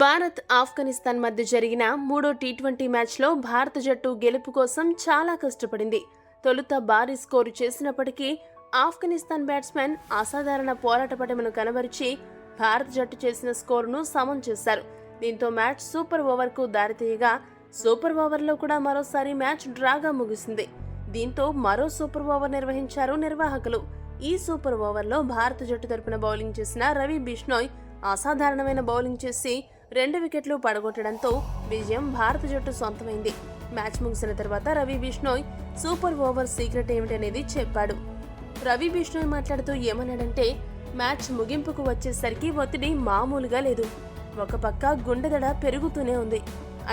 భారత్ ఆఫ్ఘనిస్తాన్ మధ్య జరిగిన మూడో టీ20 మ్యాచ్లో భారత జట్టు గెలుపు కోసం చాలా కష్టపడింది. తొలుత భారీ స్కోరు చేసినప్పటికీ ఆఫ్ఘనిస్తాన్ బ్యాట్స్మెన్ అసాధారణ పోరాట పటిమను కనబరిచి భారత జట్టు చేసిన స్కోరును సమం చేశారు. దీంతో మ్యాచ్ సూపర్ ఓవర్కు దారితీయగా సూపర్ ఓవర్లో కూడా మరోసారి మ్యాచ్ డ్రాగా ముగిసింది. దీంతో మరో సూపర్ ఓవర్ నిర్వహించారు నిర్వాహకులు. ఈ సూపర్ ఓవర్లో భారత జట్టు తరపున బౌలింగ్ చేసిన రవి బిష్నోయ్ అసాధారణమైన బౌలింగ్ చేసి 2 వికెట్లు పడగొట్టడంతో విజయం భారత జట్టు సొంతమైంది. మ్యాచ్ ముగిసిన తర్వాత Ravi Bishnoi super over secret ఏమిటనేది చెప్పాడు. రవి బిష్నోయ్ మాట్లాడుతూ ఏమన్నాడంటే, మ్యాచ్ ముగింపుకు వచ్చేసరికి ఒత్తిడి మామూలుగా లేదు. ఒక పక్క గుండెదడ పెరుగుతూనే ఉంది.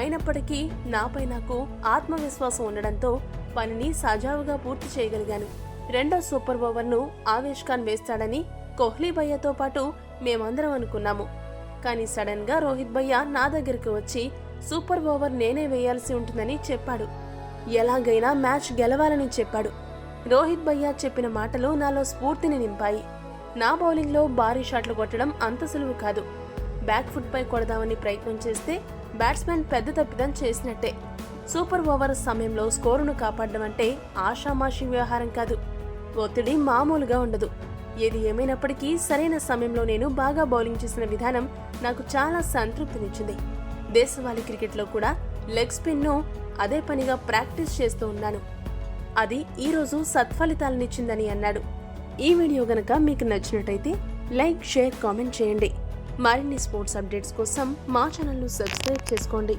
అయినప్పటికీ నాపై నాకు ఆత్మవిశ్వాసం ఉండడంతో పనిని సజావుగా పూర్తి చేయగలిగాను. రెండో సూపర్ ఓవర్ను ఆవేష్ ఖాన్ వేస్తాడని కోహ్లీ భయ్యతో పాటు మేమందరం అనుకున్నాము. కానీ సడన్ గా రోహిత్ భయ్య నా దగ్గరికి వచ్చి సూపర్ ఓవర్ నేనే వేయాల్సి ఉంటుందని చెప్పాడు. ఎలాగైనా మ్యాచ్ గెలవాలని చెప్పాడు. రోహిత్ భయ్య చెప్పిన మాటలు నాలో స్ఫూర్తిని నింపాయి. నా బౌలింగ్లో భారీ షాట్లు కొట్టడం అంత సులువు కాదు. బ్యాక్ ఫుట్ పై కొడదామని ప్రయత్నం చేస్తే బ్యాట్స్మెన్ పెద్ద తప్పిదం చేసినట్టే. సూపర్ ఓవర్ సమయంలో స్కోరును కాపాడడం అంటే ఆషామాషి వ్యవహారం కాదు. ఒత్తిడి మామూలుగా ఉండదు. ఏది ఏమైనప్పటికీ సరైన సమయంలో నేను బాగా బౌలింగ్ చేసిన విధానం నాకు చాలా సంతృప్తినిచ్చింది. దేశవాళీ క్రికెట్లో కూడా లెగ్ స్పిన్ను అదే పనిగా ప్రాక్టీస్ చేస్తూ ఉన్నాను. అది ఈరోజు సత్ఫలితాలనిచ్చిందని అన్నాడు. ఈ వీడియో గనక మీకు నచ్చినట్టయితే లైక్, షేర్, కామెంట్ చేయండి. మరిన్ని స్పోర్ట్స్ అప్డేట్స్ కోసం మా ఛానల్ను సబ్స్క్రైబ్ చేసుకోండి.